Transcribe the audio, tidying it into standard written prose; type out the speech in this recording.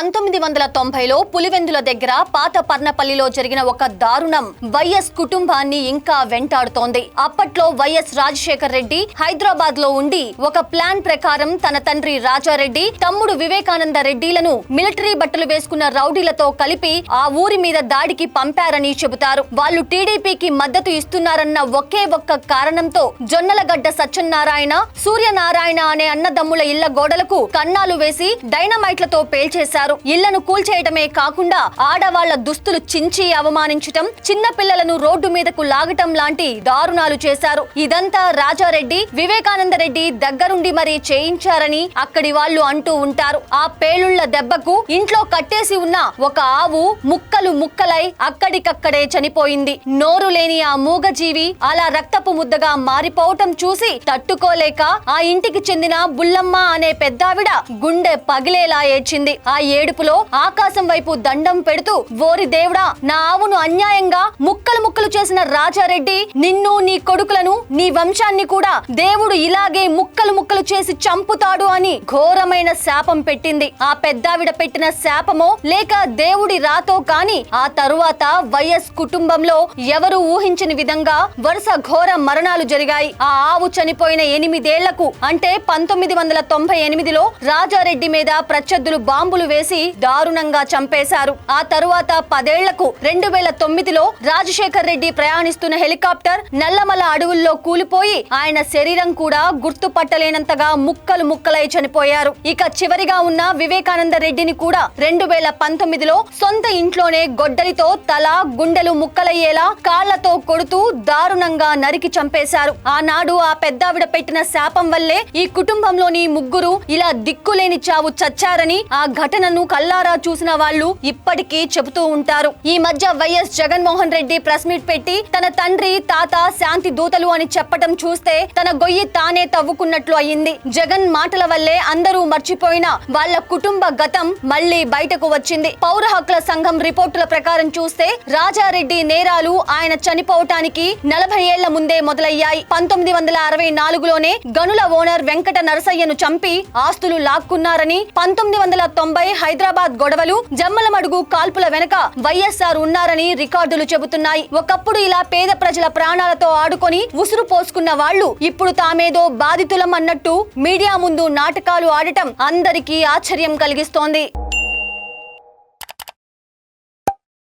1990లో పులివెందుల దగ్గర పాత పర్ణపల్లిలో జరిగిన ఒక దారుణం వైఎస్ కుటుంబాన్ని ఇంకా వెంటాడుతోంది. అప్పట్లో వైఎస్ రాజశేఖర్ రెడ్డి హైదరాబాద్ లో ఉండి ఒక ప్లాన్ ప్రకారం తన తండ్రి రాజారెడ్డి, తమ్ముడు వివేకానంద రెడ్డిలను మిలిటరీ బట్టలు వేసుకున్న రౌడీలతో కలిపి ఆ ఊరి మీద దాడికి పంపారని చెబుతారు. వాళ్ళు టీడీపీకి మద్దతు ఇస్తున్నారన్న ఒకే ఒక్క కారణంతో జొన్నలగడ్డ సత్యనారాయణ, సూర్యనారాయణ అనే అన్నదమ్ముల ఇళ్ల గోడలకు కన్నాలు వేసి డైనమైట్లతో పేల్చేశారు. ఇళ్లను కూల్చేయడమే కాకుండా ఆడవాళ్ల దుస్తులు చించి అవమానించటం, చిన్న పిల్లలను రోడ్డు మీదకు లాగటం లాంటి దారుణాలు చేశారు. ఇదంతా రాజారెడ్డి, వివేకానంద రెడ్డి దగ్గరుండి మరీ చేయించారని అక్కడి వాళ్ళు అంటూ ఉంటారు. ఆ పేలుళ్ల దెబ్బకు ఇంట్లో కట్టేసి ఉన్న ఒక ఆవు ముక్కలు ముక్కలై అక్కడికక్కడే చనిపోయింది. నోరు లేని ఆ మూగజీవి అలా రక్తపు ముద్దగా మారిపోవటం చూసి తట్టుకోలేక ఆ ఇంటికి చెందిన బుల్లమ్మ అనే పెద్దావిడ గుండె పగిలేలా ఏడ్చింది. ఆ ఏడుపులో ఆకాశం వైపు దండం పెడుతూ, ఓరి దేవుడా, నా ఆవును అన్యాయంగా ముక్కలు ముక్కలు చేసిన రాజారెడ్డి, నిన్ను, నీ కొడుకులను, నీ వంశాన్ని కూడా దేవుడు ఇలాగే ముక్కలు ముక్కలు చేసి చంపుతాడు అని ఘోరమైన శాపం పెట్టింది. ఆ పెద్దావిడ పెట్టిన శాపమో లేక దేవుడి రాతో కాని ఆ తరువాత వైఎస్ కుటుంబంలో ఎవరు ఊహించని విధంగా వరుస ఘోర మరణాలు జరిగాయి. ఆ ఆవు చనిపోయిన 8 ఏళ్లకు అంటే 1998లో రాజారెడ్డి మీద ప్రత్యర్థులు బాంబులు వేసి దారుణంగా చంపేశారు. ఆ తరువాత 10 ఏళ్లకు 2009లో రాజశేఖర్ రెడ్డి ప్రయాణిస్తున్న హెలికాప్టర్ నల్లమల అడవుల్లో కూలిపోయి ఆయన శరీరం కూడా గుర్తుపట్టలేనంతగా ముక్కలు ముక్కలై చనిపోయారు. ఇక చివరిగా ఉన్న వివేకానంద రెడ్డిని కూడా 2019లో సొంత ఇంట్లోనే గొడ్డలితో తల, గుండెలు ముక్కలయ్యేలా కాళ్లతో కొడుతూ దారుణంగా నరికి చంపేశారు. ఆనాడు ఆ పెద్దావిడ పెట్టిన శాపం వల్లే ఈ కుటుంబంలోని ముగ్గురు ఇలా దిక్కులేని చావు చచ్చారని ఆ ఘటనను కల్లారా చూసిన వాళ్ళు ఇప్పటికీ చెబుతూ ఉంటారు. ఈ మధ్య YS Jaganmohan Reddy press meet పెట్టి తన తండ్రి, తాత శాంతి దూతలు అని చెప్పటం చూస్తే తన గొయ్యి తానే తవ్వుకున్నట్లు అయింది. జగన్ మాటల వల్లే అందరూ మర్చిపోయిన వాళ్ళ కుటుంబ గతం మళ్లీ బయటకు వచ్చింది. పౌర హక్కుల సంఘం రిపోర్టుల ప్రకారం చూస్తే రాజారెడ్డి నేరాలు ఆయన చనిపోవటానికి 40 ఏళ్ల ముందే మొదలయ్యాయి. 1964లోనే గనుల ఓనర్ వెంకట నరసయ్యను చంపి ఆస్తులు లాక్కున్నారని, 1990 హైదరాబాద్ గొడవలు, జమ్మలమడుగు కాల్పుల వెనక వైఎస్ఆర్ ఉన్నారని రికార్డులు చెబుతున్నాయి. ఒకప్పుడు ఇలా పేద ప్రజల ప్రాణాలతో ఆడుకొని ఉసురు పోసుకున్న వాళ్ళు ఇప్పుడు తామేదో బాధితులం అన్నట్టు మీడియా ముందు నాటకాలు ఆడటం అందరికీ ఆశ్చర్యం కలిగిస్తోంది.